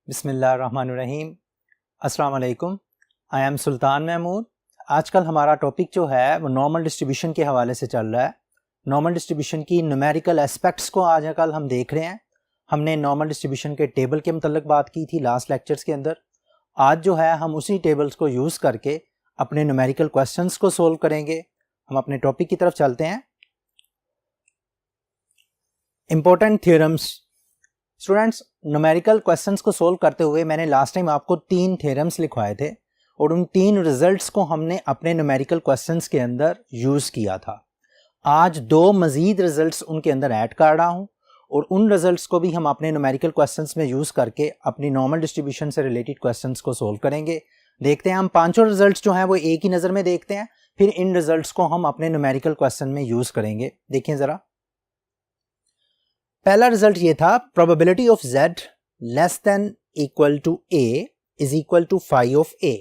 बिस्मिल्लाहिर्रहमानिर्रहीम। अस्सलाम वालेकुम। आई एम सुल्तान महमूद। आजकल हमारा टॉपिक जो है वो नॉर्मल डिस्ट्रीब्यूशन के हवाले से चल रहा है। नॉर्मल डिस्ट्रीब्यूशन की न्यूमेरिकल एस्पेक्ट्स को आज कल हम देख रहे हैं। हमने नॉर्मल डिस्ट्रीब्यूशन के टेबल के मतलब बात की थी लास्ट लेक्चर्स के अंदर। आज जो है हम उसी टेबल्स को यूज़ करके अपने न्यूमेरिकल क्वेश्चंस को सोल्व करेंगे। हम अपने टॉपिक की तरफ चलते हैं। Important theorems. Students, numerical questions को सोल्व करते हुए मैंने लास्ट टाइम आपको 3 थ्योरम्स लिखवाए थे और उन 3 रिजल्ट्स को हमने अपने न्यूमेरिकल क्वेश्चंस के अंदर यूज़ किया था। आज 2 मज़ीद रिजल्ट्स उनके अंदर ऐड कर रहा हूँ और उन रिजल्ट्स को भी हम अपने न्यूमेरिकल क्वेश्चंस में यूज़ करके अपनी नॉर्मल डिस्ट्रीब्यूशन से रिलेटेड क्वेश्चंस को सोल्व करेंगे। देखते हैं हम पांचों रिजल्ट्स जो हैं वो एक ही नज़र में देखते हैं, फिर इन रिजल्ट्स को हम अपने न्यूमेरिकल क्वेश्चन में यूज़ करेंगे। देखिए ज़रा, पहला रिजल्ट ये था, probability of z less than equal to a is equal to phi of a।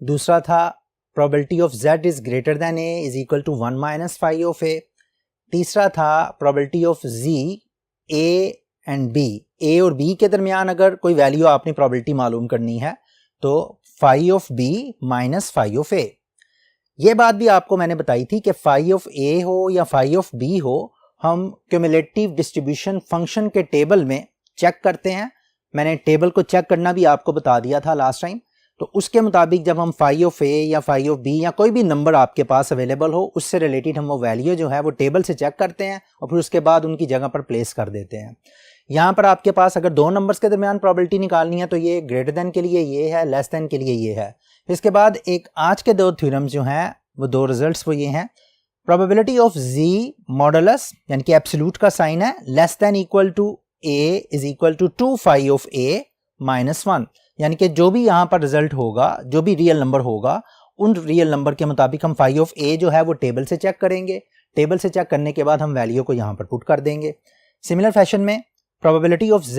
दूसरा था, probability of z is greater than a is equal to 1 minus phi of a। तीसरा था, probability of z a and b, a और b के दरमियान अगर कोई value आपने प्रोबेबिलिटी मालूम करनी है तो phi of b minus phi of a। ये बात भी आपको मैंने बताई थी कि फाई ऑफ a हो या फाई ऑफ b हो, हम क्यूमुलेटिव डिस्ट्रीब्यूशन फंक्शन के टेबल में चेक करते हैं। मैंने टेबल को चेक करना भी आपको बता दिया था लास्ट टाइम। तो उसके मुताबिक जब हम फाई ऑफ ए या फाई ऑफ बी या कोई भी नंबर आपके पास अवेलेबल हो, उससे रिलेटेड हम वो वैल्यू जो है वो टेबल से चेक करते हैं और फिर उसके बाद उनकी जगह पर प्लेस कर देते हैं। यहाँ पर आपके पास अगर 2 नंबर्स के दरमियान प्रोबेबिलिटी निकालनी है तो ये ग्रेटर देन के लिए ये है, लेस देन के लिए ये है। इसके बाद एक आज के 2 थ्योरम्स जो हैं वो 2 रिजल्ट्स वो ये हैं, प्रोबेबिलिटी ऑफ z मॉडुलस यानी कि एब्सोल्यूट का साइन है, less than equal to a is equal to 2 phi of a minus 1। यानी कि जो भी यहाँ पर रिजल्ट होगा, जो भी रियल नंबर होगा, उन रियल नंबर के मुताबिक हम फाई ऑफ a जो है वो टेबल से चेक करेंगे। टेबल से चेक करने के बाद हम वैल्यू को यहाँ पर पुट कर देंगे। सिमिलर फैशन में probability of z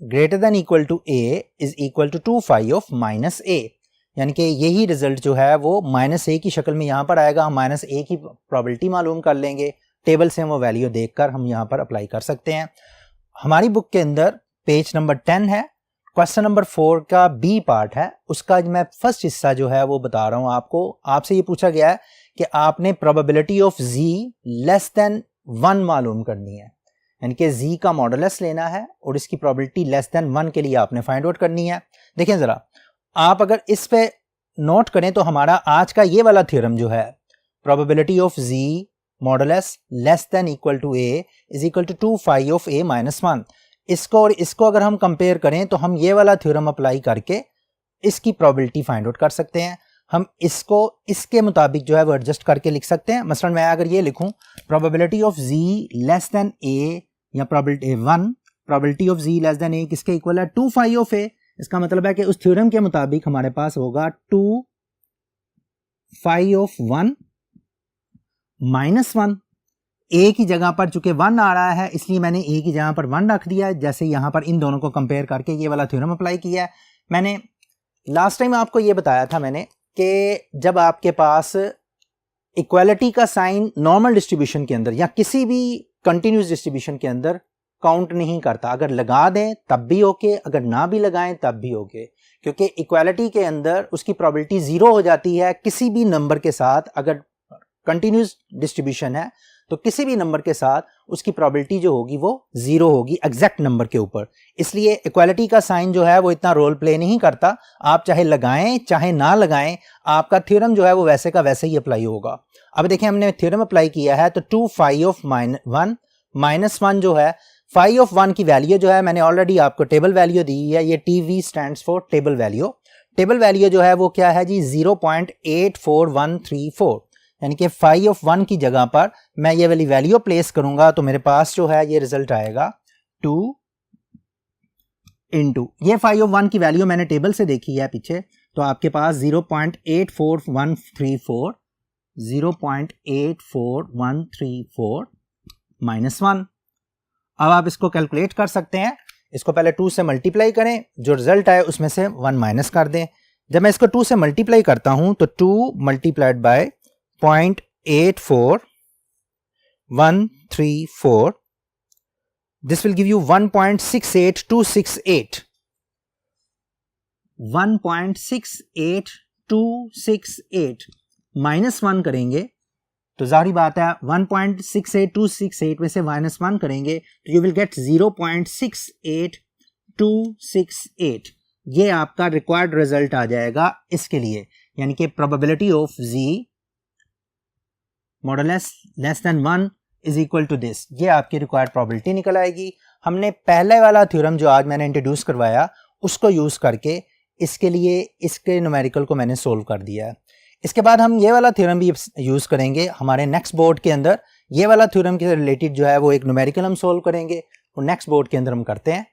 greater than equal to a is equal to 2 phi of minus a। यानी कि यही रिजल्ट जो है वो माइनस ए की शक्ल में यहाँ पर आएगा। हम माइनस ए की प्रोबेबिलिटी मालूम कर लेंगे, टेबल से हम वो वैल्यू देखकर हम यहाँ पर अप्लाई कर सकते हैं। हमारी बुक के अंदर पेज नंबर 10 है, क्वेश्चन नंबर 4 का बी पार्ट है, उसका मैं फर्स्ट हिस्सा जो है वो बता रहा हूँ आपको। आपसे ये पूछा गया है कि आपने probability of z less than 1 मालूम करनी है, यानी कि z का मॉडुलस लेना है और इसकी प्रोबेबिलिटी लेस देन 1 के लिए आपने फाइंड आउट करनी है। देखें ज़रा, आप अगर इस पे नोट करें तो हमारा आज का ये वाला थ्योरम जो है, probability of z modulus less than equal to a is equal to 2 phi of a minus 1, इसको और इसको अगर हम कंपेयर करें तो हम ये वाला थ्योरम अप्लाई करके इसकी प्रोबेबिलिटी फाइंड आउट कर सकते हैं। हम इसको इसके मुताबिक जो है वो एडजस्ट करके लिख सकते हैं। मसलन मैं अगर ये लिखूं, probability of z less then a या probability 1, probability of z less then a किसके इक्वल है, 2 फाई ऑफ a। इसका मतलब है कि उस थ्योरम के मुताबिक हमारे पास होगा 2 फाई ऑफ 1 माइनस 1। a की जगह पर चूंकि 1 आ रहा है इसलिए मैंने a की जगह पर 1 रख दिया है। जैसे यहां पर इन दोनों को कंपेयर करके ये वाला थ्योरम अप्लाई किया है। मैंने लास्ट टाइम आपको ये बताया था मैंने कि जब आपके पास इक्वालिटी का साइन नॉर्मल डिस्ट्रीब्यूशन के अंदर या किसी भी कंटिन्यूस डिस्ट्रीब्यूशन के अंदर काउंट नहीं करता, अगर लगा दें तब भी ओके, अगर ना भी लगाएं तब भी ओके, क्योंकि इक्वालिटी के अंदर उसकी प्रोबेबिलिटी 0 हो जाती है किसी भी नंबर के साथ। अगर कंटिन्यूस डिस्ट्रीब्यूशन है तो किसी भी नंबर के साथ उसकी प्रोबेबिलिटी जो होगी वो 0 होगी एग्जैक्ट नंबर के ऊपर। इसलिए इक्वालिटी का साइन जो है वो इतना रोल प्ले नहीं करता। आप चाहे लगाएं चाहे ना लगाएं, आपका थ्योरम जो है वो वैसे का वैसे ही अप्लाई होगा। अब देखें, हमने थ्योरम अप्लाई किया है तो 2 फाई ऑफ 1 माइनस 1 जो है, फाई ऑफ 1 की वैल्यू जो है मैंने ऑलरेडी आपको टेबल वैल्यू दी है। ये TV stands for table value. Table value जो है वो क्या है जी, 0.84134। यानी कि फाई ऑफ 1 की जगह पर मैं ये वाली वैल्यू प्लेस करूंगा तो मेरे पास जो है ये रिजल्ट आएगा 2 इंटू, ये फाई ऑफ 1 की वैल्यू मैंने टेबल से देखी है पीछे, तो आपके पास 0.84134 0.84134 माइनस 1। अब आप इसको कैलकुलेट कर सकते हैं। इसको पहले 2 से मल्टीप्लाई करें, जो रिजल्ट आए उसमें से 1 माइनस कर दें। जब मैं इसको 2 से मल्टीप्लाई करता हूं तो 2 multiplied by 0.84134, this will give you 1.68268। 1.68268 -1 करेंगे तो जाहिर बात है 1.68268 में से -1 करेंगे तो यू विल गेट 0.68268। ये आपका रिक्वायर्ड रिजल्ट आ जाएगा इसके लिए, यानी कि probability of z modulus less than 1 is equal to this. ये आपकी रिक्वायर्ड प्रोबेबिलिटी निकल आएगी। हमने पहले वाला थ्योरम जो आज मैंने इंट्रोड्यूस करवाया उसको यूज करके इसके लिए इसके न्यूमेरिकल को मैंने सोल्व कर दिया है। इसके बाद हम ये वाला थ्योरम भी यूज करेंगे हमारे नेक्स्ट बोर्ड के अंदर। ये वाला थ्योरम के रिलेटेड जो है वो एक न्यूमेरिकल हम सोल्व करेंगे, वो नेक्स्ट बोर्ड के अंदर हम करते हैं।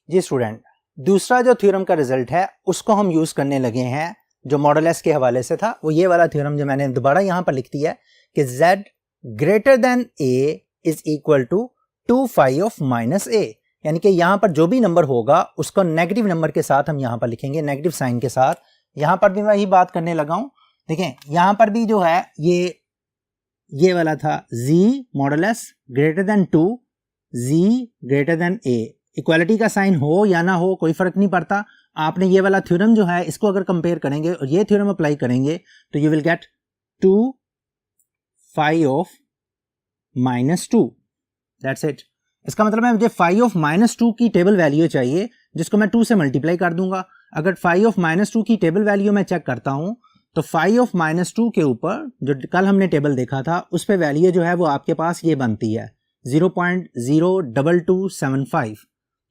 जी स्टूडेंट, दूसरा जो थ्योरम का रिजल्ट है उसको हम यूज करने लगे हैं जो मॉडुलस के हवाले से था। वो ये वाला थ्योरम जो मैंने दोबारा यहां पर लिख दिया है कि z greater than a is equal to 2 phi of minus a, यानी कि यहां पर जो भी नंबर होगा उसको नेगेटिव नंबर के साथ हम यहां पर लिखेंगे, नेगेटिव साइन के साथ। यहां पर भी मैं यही बात करने लगा हूं। देखें यहां पर भी जो है ये वाला था z modulus greater than 2 z greater than a। Equality का साइन हो या ना हो कोई फर्क नहीं पड़ता। आपने ये वाला थ्योरम जो है इसको अगर कंपेयर करेंगे और ये थ्योरम अप्लाई करेंगे तो you will get 2 phi of -2। That's it. इसका मतलब है मुझे phi ऑफ -2 की टेबल वैल्यू चाहिए जिसको मैं 2 से मल्टीप्लाई कर दूंगा। अगर phi ऑफ -2 की टेबल वैल्यू मैं चेक करता हूं तो phi ऑफ -2 के ऊपर जो कल हमने टेबल देखा था उस पे वैल्यू जो है वो आपके पास ये बनती है 0.02275।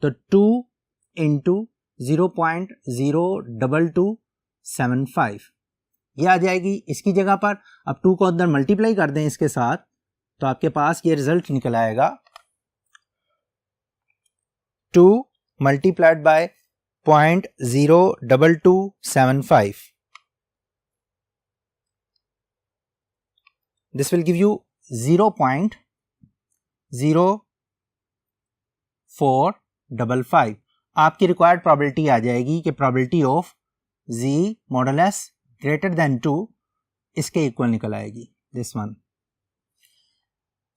तो 2 इंटू 0.02275 ये आ जाएगी इसकी जगह पर। अब 2 को अंदर मल्टीप्लाई कर दें इसके साथ तो आपके पास ये रिजल्ट निकल आएगा 2 multiplied by 0.02275। This will give you 0.0455। आपकी रिक्वायर्ड प्रोबेबिलिटी आ जाएगी कि probability of z modulus greater than 2 इसके इक्वल निकल आएगी, दिस वन।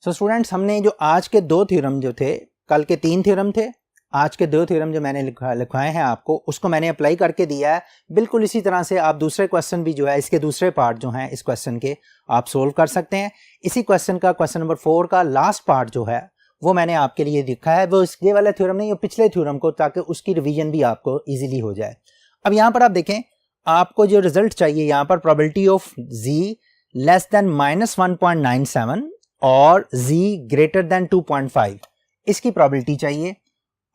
सो स्टूडेंट्स, हमने जो आज के 2 थ्योरम जो थे, कल के 3 थ्योरम थे, आज के 2 थ्योरम जो मैंने लिखवाए हैं आपको उसको मैंने अप्लाई करके दिया है। बिल्कुल इसी तरह से आप दूसरे क्वेश्चन भी जो है इसके दूसरे पार्ट जो हैं इस क्वेश्चन के आप सोल्व कर सकते हैं। इसी क्वेश्चन का क्वेश्चन नंबर 4 का लास्ट पार्ट जो है वो मैंने आपके लिए लिखा है, वो ये वाला थ्योरम नहीं, वो पिछले थ्योरम को, ताकि उसकी रिवीजन भी आपको इजीली हो जाए। अब यहाँ पर आप देखें, आपको जो रिजल्ट चाहिए यहाँ पर probability of z less then -1.97 और z ग्रेटर देन 2.5 इसकी प्रोबेबिलिटी चाहिए।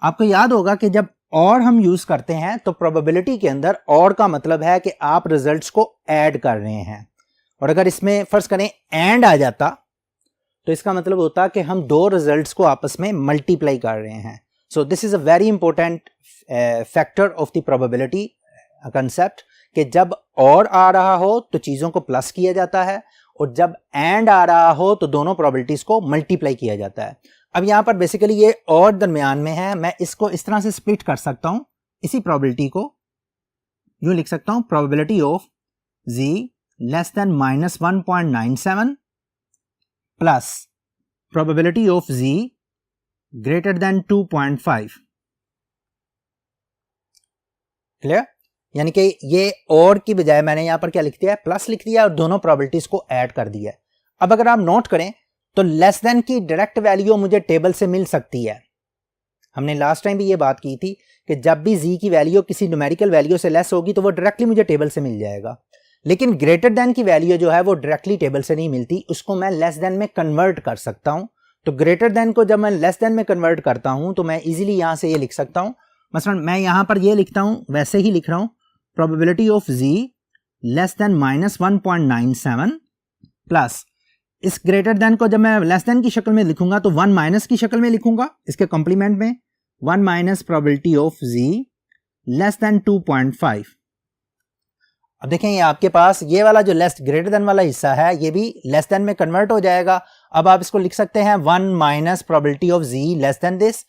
आपको याद होगा कि जब और हम यूज करते हैं तो प्रोबेबिलिटी के अंदर और का मतलब है कि आप रिजल्ट्स को ऐड कर रहे हैं, और अगर इसमें फर्ज करें एंड आ जाता तो इसका मतलब होता कि हम 2 रिजल्ट्स को आपस में मल्टीप्लाई कर रहे हैं। So this is a very important factor of the probability concept कि जब और आ रहा हो तो चीजों को प्लस किया जाता है, और जब एंड आ रहा हो तो दोनों प्रोबेबिलिटीज को मल्टीप्लाई किया जाता है। अब यहां पर बेसिकली ये और दरमियान में है, मैं इसको इस तरह से स्प्लिट कर सकता हूं, इसी प्रोबेबिलिटी को यूं लिख सकता हूं, probability of z less then -1.97 plus probability of z greater then 2.5। Clear? यानी कि ये और की बजाय मैंने यहां पर क्या लिख दिया है, प्लस लिख दिया और दोनों प्रोबेबिलिटीज को ऐड कर दिया है। अब अगर आप नोट करें तो लेस देन की डायरेक्ट वैल्यू मुझे टेबल से मिल सकती है। हमने लास्ट टाइम भी ये बात की थी कि जब भी z की वैल्यू किसी न्यूमेरिकल वैल्यू से लेस होगी तो वो डायरेक्टली मुझे टेबल से मिल जाएगा, लेकिन ग्रेटर देन की वैल्यू जो है वो डायरेक्टली टेबल से नहीं मिलती, उसको मैं लेस देन में कन्वर्ट कर सकता हूं। तो ग्रेटर देन को जब मैं लेस देन में कन्वर्ट करता हूं तो मैं इजीली यहां से ये लिख सकता हूं, मसलन मैं यहां पर ये लिखता हूं, वैसे ही लिख रहा हूं, probability of z less then -1.97 plus इस ग्रेटर देन को जब मैं लेस देन की शक्ल में लिखूंगा तो 1 माइनस की शक्ल में लिखूंगा, इसके कॉम्प्लीमेंट में 1 minus probability of z less then 2.5। अब देखें ये आपके पास ये वाला जो लेस ग्रेटर देन वाला हिस्सा है ये भी लेस देन में कन्वर्ट हो जाएगा। अब आप इसको लिख सकते हैं 1 minus probability of z less then this.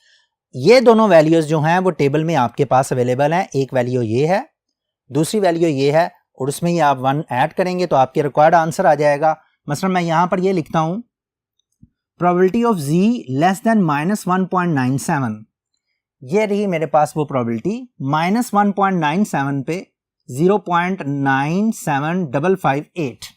ये दोनों वैल्यूज जो हैं वो टेबल में आपके पास अवेलेबल हैं। एक वैल्यू ये है, दूसरी वैल्यू ये है, और उसमें ही आप 1 ऐड करेंगे तो आपके रिक्वायर्ड आंसर आ जाएगा। मसलन मैं यहां पर ये लिखता हूं, probability of z less then -1.97 ये रही मेरे पास वो प्रोबेबिलिटी -1.97 पे 0.97558,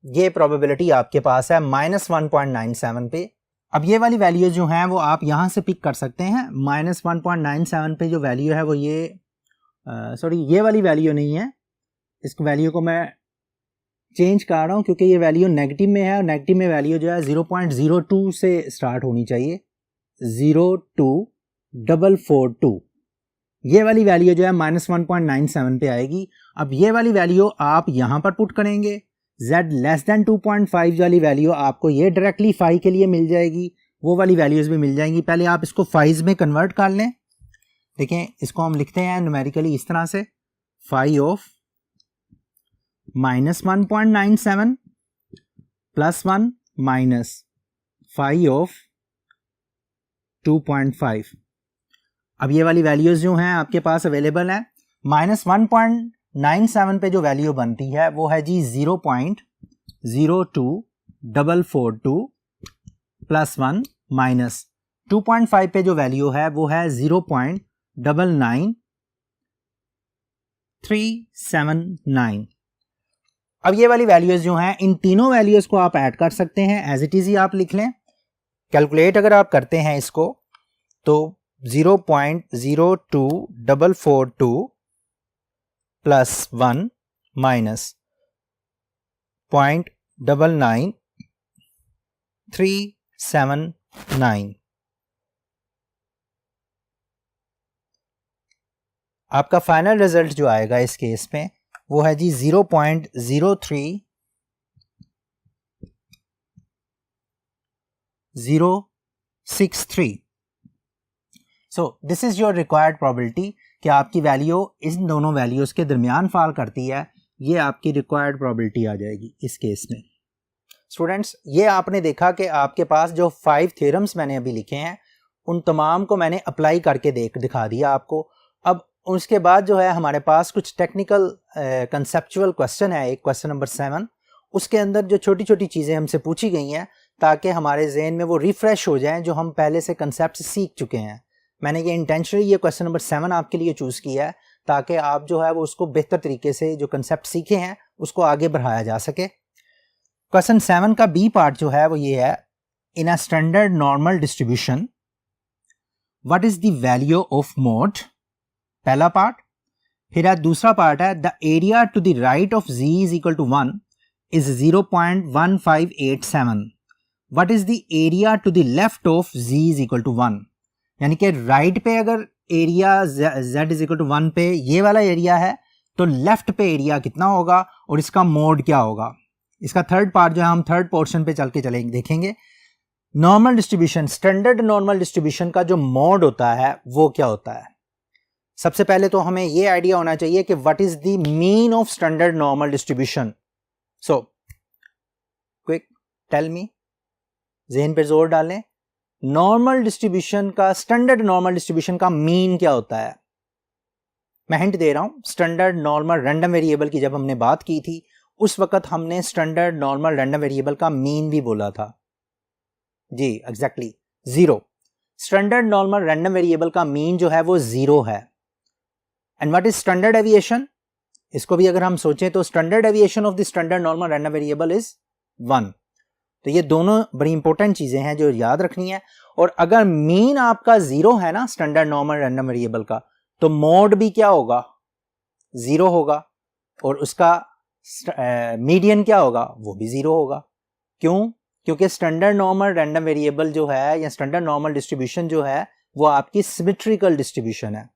ये प्रोबेबिलिटी आपके पास है -1.97 पे। अब ये वाली वैल्यू जो हैं वो आप यहाँ से पिक कर सकते हैं। -1.97 पे जो वैल्यू है वो ये ये वाली वैल्यू नहीं है, इस वैल्यू को मैं चेंज कर रहा हूँ क्योंकि ये वैल्यू नेगेटिव में है और नेगेटिव में वैल्यू जो है 0.02 से स्टार्ट होनी चाहिए, 02442। ये वाली वैल्यू जो है -1.97 पे आएगी। अब ये वाली वैल्यू आप यहाँ पर पुट करेंगे, z लेस देन 2.5 वाली वैल्यू आपको ये डायरेक्टली फाई के लिए मिल जाएगी, वो वाली वैल्यूज़ भी मिल जाएंगी। पहले आप इसको फाइज में कन्वर्ट कर लें। देखें, इसको हम लिखते हैं न्यूमेरिकली इस तरह से, phi of -1.97 +1 minus phi of 2.5। अब ये वाली वैल्यूज़ जो हैं आपके पास अवेलेबल हैं। -1.97 पे जो वैल्यू बनती है वो है जी 0.02442 +1 माइनस 2.5 पे जो वैल्यू है वो है 0.99379। अब ये वाली वैल्यूज़ जो हैं, इन तीनों वैल्यूज़ को आप ऐड कर सकते हैं, एज इट इज़ ही आप लिख लें। कैलकुलेट अगर आप करते हैं इसको तो 0.02442 +1 माइनस 0.99379, आपका फाइनल रिजल्ट जो आएगा इस केस में वो है जी 0.03063। So this is your required probability कि आपकी वैल्यू इन दोनों वैल्यूज़ के दरमियान फॉल करती है, ये आपकी रिक्वायर्ड प्रोबेबिलिटी आ जाएगी इस केस में। स्टूडेंट्स, ये आपने देखा कि आपके पास जो 5 थ्योरम्स मैंने अभी लिखे हैं उन तमाम को मैंने अप्लाई करके दिखा दिया आपको। अब उसके बाद जो है हमारे पास कुछ टेक्निकल कंसेप्चुअल क्वेश्चन है, एक क्वेश्चन नंबर 7, उसके अंदर जो छोटी छोटी चीज़ें हमसे पूछी गई हैं ताकि हमारे जहन में वो रिफ़्रेश हो जाएं जो हम पहले से कंसेप्ट सीख चुके हैं। मैंने ये इंटेंशनली ये क्वेश्चन नंबर 7 आपके लिए चूज़ किया है ताकि आप जो है वो उसको बेहतर तरीके से जो कंसेप्ट सीखे हैं उसको आगे बढ़ाया जा सके। क्वेश्चन 7 का बी पार्ट जो है वो ये है, in a standard normal distribution what is the value of mode, पहला पार्ट। फिर दूसरा पार्ट है, the area to the right of z is equal to 1 is 0.1587, what is the area to the left of z is equal to 1। यानी कि right पे अगर area z is equal to 1 पे ये वाला एरिया है तो लेफ्ट पे एरिया कितना होगा और इसका मोड क्या होगा। इसका थर्ड पार्ट जो है हम थर्ड पोर्शन पे चल के चलेंगे, देखेंगे normal distribution, standard normal distribution का जो मोड होता है वो क्या होता है। सबसे पहले तो हमें ये आइडिया होना चाहिए कि what is the mean of standard normal distribution. So quick tell me, ज़हन पे जोर डालें, नॉर्मल डिस्ट्रीब्यूशन का, स्टैंडर्ड नॉर्मल डिस्ट्रीब्यूशन का मीन क्या होता है। मैं हिंट दे रहा हूं, स्टैंडर्ड नॉर्मल रैंडम वेरिएबल की जब हमने बात की थी उस वक्त हमने स्टैंडर्ड नॉर्मल रैंडम वेरिएबल का मीन भी बोला था जी, exactly 0। Standard normal random variable का मीन जो है वो 0 है। And what is standard deviation, इसको भी अगर हम सोचें तो standard deviation of the standard normal random variable is 1। तो ये दोनों बड़ी इंपॉर्टेंट चीजें हैं जो याद रखनी है। और अगर मीन आपका 0 है ना स्टैंडर्ड नॉर्मल रैंडम वेरिएबल का, तो मोड भी क्या होगा, 0 होगा, और उसका मीडियन क्या होगा, वो भी 0 होगा। क्यों? क्योंकि स्टैंडर्ड नॉर्मल रैंडम वेरिएबल जो है या स्टैंडर्ड नॉर्मल डिस्ट्रीब्यूशन जो है वो आपकी सिमेट्रिकल डिस्ट्रीब्यूशन है,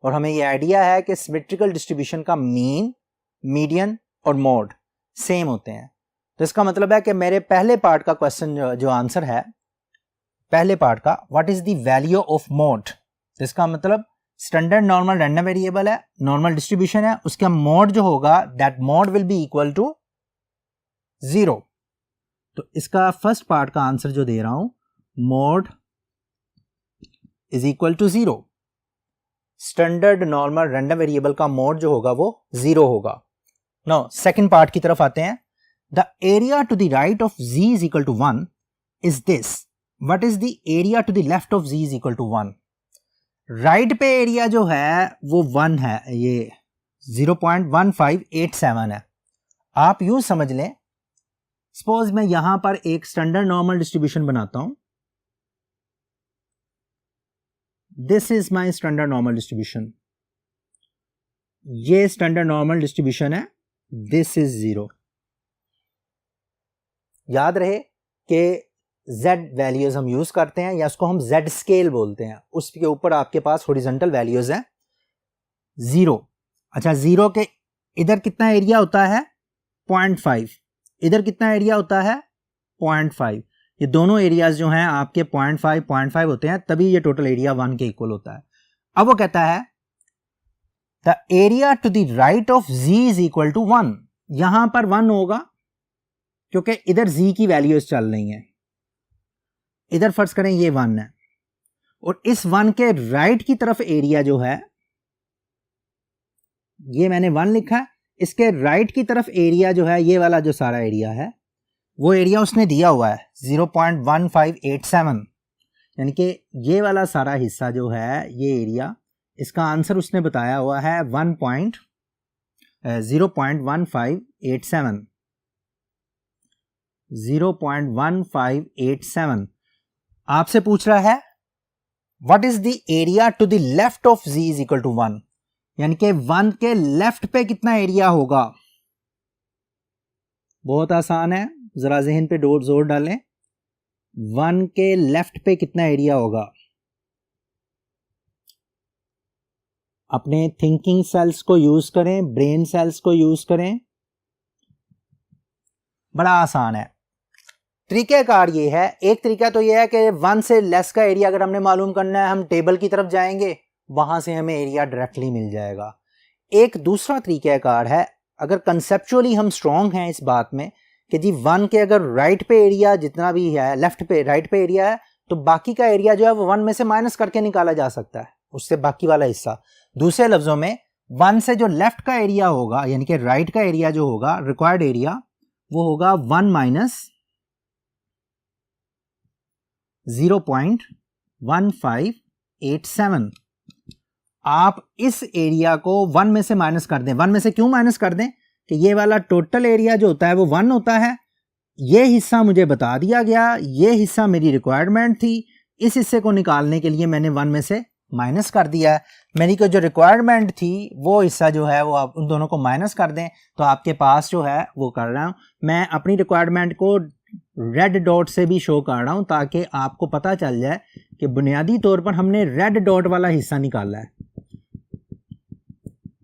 और हमें ये आइडिया है कि सिमेट्रिकल डिस्ट्रीब्यूशन का मीन, मीडियन और मोड सेम होते हैं। तो इसका मतलब है कि मेरे पहले पार्ट का क्वेश्चन जो आंसर है, पहले पार्ट का, what is the value of mode, तो इसका मतलब स्टैंडर्ड नॉर्मल रैंडम वेरिएबल है, नॉर्मल डिस्ट्रीब्यूशन है, उसका मोड जो होगा that mode will be equal to 0। तो इसका फर्स्ट पार्ट का आंसर जो दे रहा हूं, mode is equal to 0। Standard normal random variable का मोड जो होगा वो 0 होगा। नाउ सेकंड पार्ट की तरफ आते हैं। The area to the right of z is equal to 1 is this, what is the area to the left of z is equal to 1। Right पे एरिया जो है वो 1 है, ये 0.1587 है। आप यूं समझ लें, सपोज मैं यहां पर एक स्टैंडर्ड नॉर्मल डिस्ट्रीब्यूशन बनाता हूं, this is my standard normal distribution, ये स्टैंडर्ड नॉर्मल डिस्ट्रीब्यूशन है, दिस इज 0। याद रहे कि z वैल्यूज हम यूज करते हैं या उसको हम z स्केल बोलते हैं, उसके ऊपर आपके पास हॉरिजॉन्टल वैल्यूज है 0। अच्छा, 0 के इधर कितना एरिया होता है 0.5, इधर कितना एरिया होता है 0.5, ये दोनों एरियाज जो हैं आपके 0.5 होते हैं, तभी ये टोटल एरिया 1 के इक्वल होता है। अब वो कहता है the area to the right of z is equal to 1। यहां पर 1 होगा क्योंकि इधर z की वैल्यूज चल रही हैं, इधर फर्ज करें ये 1 है, और इस 1 के राइट की तरफ एरिया जो है, ये मैंने 1 लिखा है, इसके राइट की तरफ एरिया जो है, ये वाला जो सारा एरिया है, वो एरिया उसने दिया हुआ है 0.1587, यानी कि ये वाला सारा हिस्सा जो है, ये एरिया, इसका आंसर उसने बताया हुआ है 0.1587, 0.1587। आपसे पूछ रहा है what is the area to the left of z is equal to 1, यानी कि 1 के लेफ्ट पे कितना एरिया होगा। बहुत आसान है, जरा जहन पे जोर डालें, 1 के लेफ्ट पे कितना एरिया होगा। अपने थिंकिंग सेल्स को यूज करें, ब्रेन सेल्स को यूज करें, बड़ा आसान है। तरीक़ाकार ये है, एक तरीका तो ये है कि 1 से लेस का एरिया अगर हमने मालूम करना है, हम टेबल की तरफ जाएंगे, वहां से हमें एरिया डायरेक्टली मिल जाएगा। एक दूसरा तरीक़ाकार है, अगर कंसेप्चुअली हम स्ट्रॉन्ग हैं इस बात में कि जी 1 के अगर राइट पे एरिया जितना भी है, लेफ्ट पे राइट पे एरिया है, तो बाकी का एरिया जो है वो 1 में से माइनस करके निकाला जा सकता है, उससे बाकी वाला हिस्सा। दूसरे लफ्जों में 1 से जो लेफ्ट का एरिया होगा, यानी कि राइट का एरिया जो होगा, रिक्वायर्ड एरिया, वो होगा 1 माइनस 0.1587। आप इस एरिया को 1 में से माइनस कर दें। 1 में से क्यों माइनस कर दें कि ये वाला टोटल एरिया जो होता है वो 1 होता है, ये हिस्सा मुझे बता दिया गया, ये हिस्सा मेरी रिक्वायरमेंट थी, इस हिस्से को निकालने के लिए मैंने 1 में से माइनस कर दिया है। मेरी को जो रिक्वायरमेंट थी वो हिस्सा जो है वो आप उन दोनों को माइनस कर दें, तो आपके पास जो है वो कर रहा हूं मैं अपनी रिक्वायरमेंट को रेड डॉट से भी शो कर रहा हूं, ताकि आपको पता चल जाए कि बुनियादी तौर पर हमने रेड डॉट वाला हिस्सा निकाला है।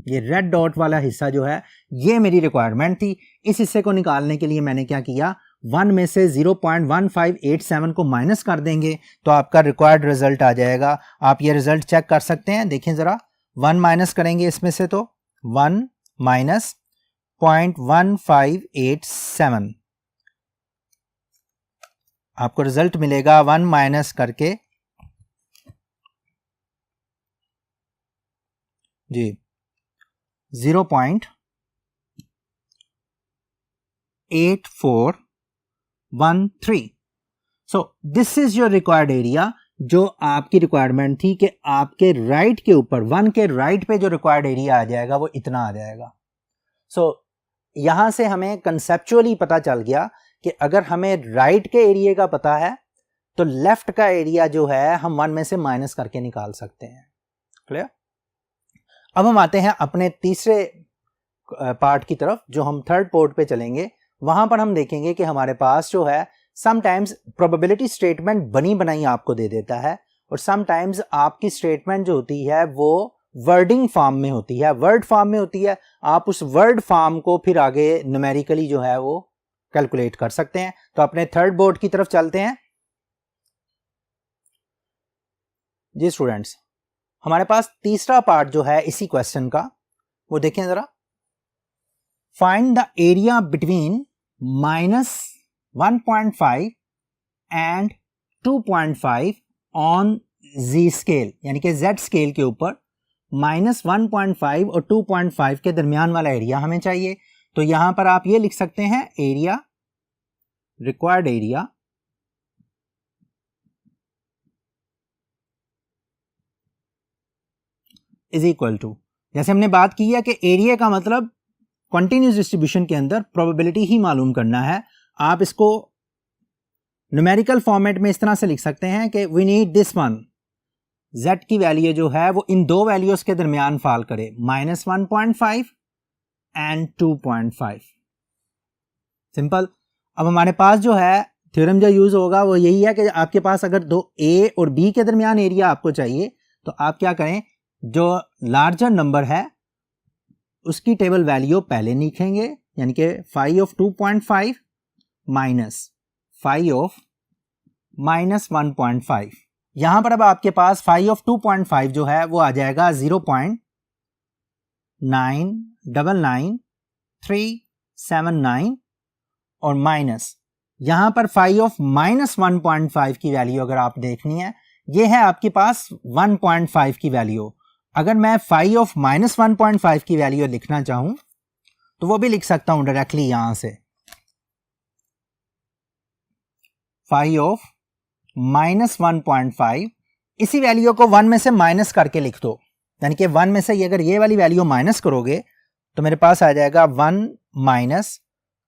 ये रेड डॉट वाला हिस्सा जो है ये मेरी रिक्वायरमेंट थी। इस हिस्से को निकालने के लिए मैंने क्या किया, 1 में से 0.1587 को माइनस कर देंगे तो आपका रिक्वायर्ड रिजल्ट आ जाएगा। आप ये रिजल्ट चेक कर सकते हैं, देखें ज़रा, 1 माइनस करेंगे इसमें से तो 1 माइनस 0.1587, आपको रिजल्ट मिलेगा 1 माइनस करके जी 0.8413। So this is your required area, जो आपकी रिक्वायरमेंट थी कि आपके राइट के ऊपर 1 के राइट पे जो रिक्वायर्ड एरिया आ जाएगा वो इतना आ जाएगा। सो यहां से हमें कंसेप्चुअली पता चल गया कि अगर हमें राइट के एरिया का पता है तो लेफ्ट का एरिया जो है हम 1 में से माइनस करके निकाल सकते हैं। क्लियर? अब हम आते हैं अपने तीसरे पार्ट की तरफ, जो हम थर्ड पोर्ट पे चलेंगे। वहां पर हम देखेंगे कि हमारे पास जो है समटाइम्स प्रोबेबिलिटी स्टेटमेंट बनी बनाई आपको दे देता है, और समटाइम्स आपकी स्टेटमेंट जो होती है वो वर्डिंग फॉर्म में होती है, वर्ड फॉर्म में होती है। आप उस वर्ड फॉर्म को फिर आगे न्यूमेरिकली जो है वो कैलकुलेट कर सकते हैं। तो अपने थर्ड बोर्ड की तरफ चलते हैं। जी स्टूडेंट्स, हमारे पास तीसरा पार्ट जो है इसी क्वेश्चन का, वो देखें जरा। Find the area between -1.5 and 2.5 on z scale, यानी कि z स्केल के ऊपर -1.5 और 2.5 के दरमियान वाला एरिया हमें चाहिए। तो यहां पर आप ये लिख सकते हैं, area, required area is equal to, जैसे हमने बात की है कि एरिया का मतलब कंटिन्यूस डिस्ट्रीब्यूशन के अंदर प्रोबेबिलिटी ही मालूम करना है। आप इसको न्यूमेरिकल फॉर्मेट में इस तरह से लिख सकते हैं कि we need this one, z की वैल्यू जो है वो इन दो वैल्यूज के दरमियान फॉल करे, -1.5 एंड 2.5। सिंपल। अब हमारे पास जो है थ्योरम जो यूज होगा वो यही है कि आपके पास अगर दो a और b के दरमियान एरिया आपको चाहिए तो आप क्या करें, जो लार्जर नंबर है उसकी टेबल वैल्यू पहले लिखेंगे, यानी कि phi of 2.5 minus phi of -1.5। यहां पर अब आपके पास फाई ऑफ 2.5 जो है वो आ जाएगा 0.999379 और माइनस यहां पर फाई ऑफ -1.5 की वैल्यू अगर आप देखनी है, ये है आपके पास 1.5 की वैल्यू। अगर मैं फाई ऑफ -1.5 की वैल्यू लिखना चाहूं तो वो भी लिख सकता हूं डायरेक्टली यहां से, फाई ऑफ -1.5, इसी वैल्यू को 1 में से माइनस करके लिख दो, यानी कि 1 में से अगर ये वाली वैल्यू माइनस करोगे तो मेरे पास आ जाएगा 1 माइनस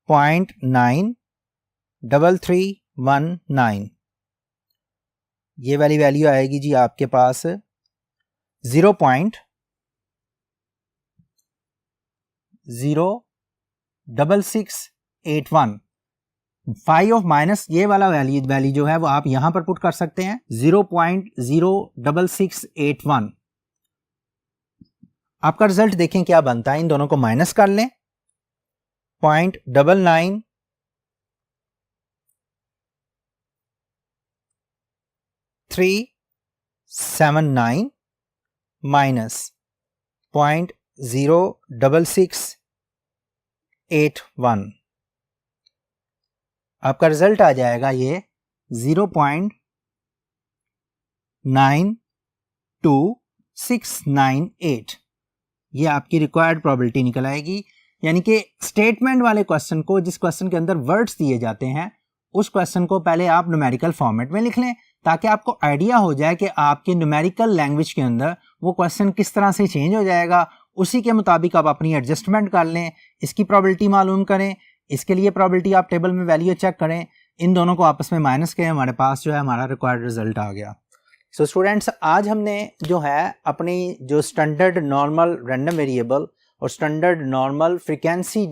0.93319, ये वाली वैल्यू आएगी जी आपके पास 0.06681। फाई ऑफ माइनस ये वाला वैल्यू जो है वो आप यहां पर पुट कर सकते हैं 0.06681। आपका रिजल्ट देखें क्या बनता है, इन दोनों को माइनस कर लें, 0.99379 माइनस 0.06681, आपका रिजल्ट आ जाएगा ये 0.92698। ये आपकी रिक्वायर्ड प्रोबेबिलिटी निकल आएगी। यानी कि स्टेटमेंट वाले क्वेश्चन को, जिस क्वेश्चन के अंदर वर्ड्स दिए जाते हैं, उस क्वेश्चन को पहले आप न्यूमेरिकल फॉर्मेट में लिख लें ताकि आपको आइडिया हो जाए कि आपके न्यूमेरिकल लैंग्वेज के अंदर वो क्वेश्चन किस तरह से चेंज हो जाएगा। उसी के मुताबिक आप अपनी एडजस्टमेंट कर लें, इसकी प्रोबेबिलिटी मालूम करें, इसके लिए प्रोबेबिलिटी आप टेबल में वैल्यू चेक करें, इन दोनों को आपस में माइनस करें, हमारे पास जो है हमारा रिक्वायर्ड रिजल्ट आ गया। सो स्टूडेंट्स, आज हमने जो है अपनी जो स्टैंडर्ड नॉर्मल रैंडम वेरिएबल और standard normal frequency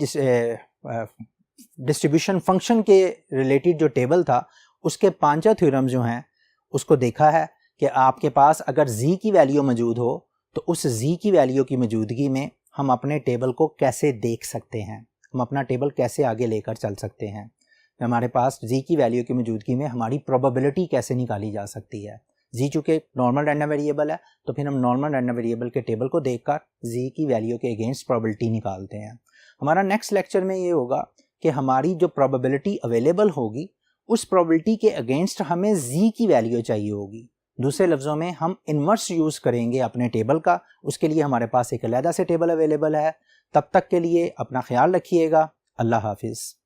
distribution function के रिलेटेड जो टेबल था उसके पांचों थ्योरम जो हैं उसको देखा है कि आपके पास अगर z की वैल्यू मौजूद हो तो उस z की वैल्यू की मौजूदगी में हम अपने टेबल को कैसे देख सकते हैं, हम अपना टेबल कैसे आगे लेकर चल सकते हैं, हमारे पास z की वैल्यू की मौजूदगी में हमारी प्रोबेबिलिटी कैसे निकाली जा सकती है। z चूँकि नॉर्मल रैंडम वेरिएबल है तो फिर हम नॉर्मल रैंडम वेरिएबल के टेबल को देखकर z की वैल्यू के अगेंस्ट प्रोबेबिलिटी निकालते हैं। हमारा नेक्स्ट लेक्चर में ये होगा कि हमारी जो प्रोबेबिलिटी अवेलेबल होगी उस प्रोबेबिलिटी के अगेंस्ट हमें z की वैल्यू चाहिए होगी। दूसरे लफ्ज़ों में हम इन्वर्स यूज़ करेंगे अपने टेबल का, उसके लिए हमारे पास एक अलग से टेबल अवेलेबल है। तब तक के लिए अपना ख्याल रखिएगा। अल्लाह हाफिज़।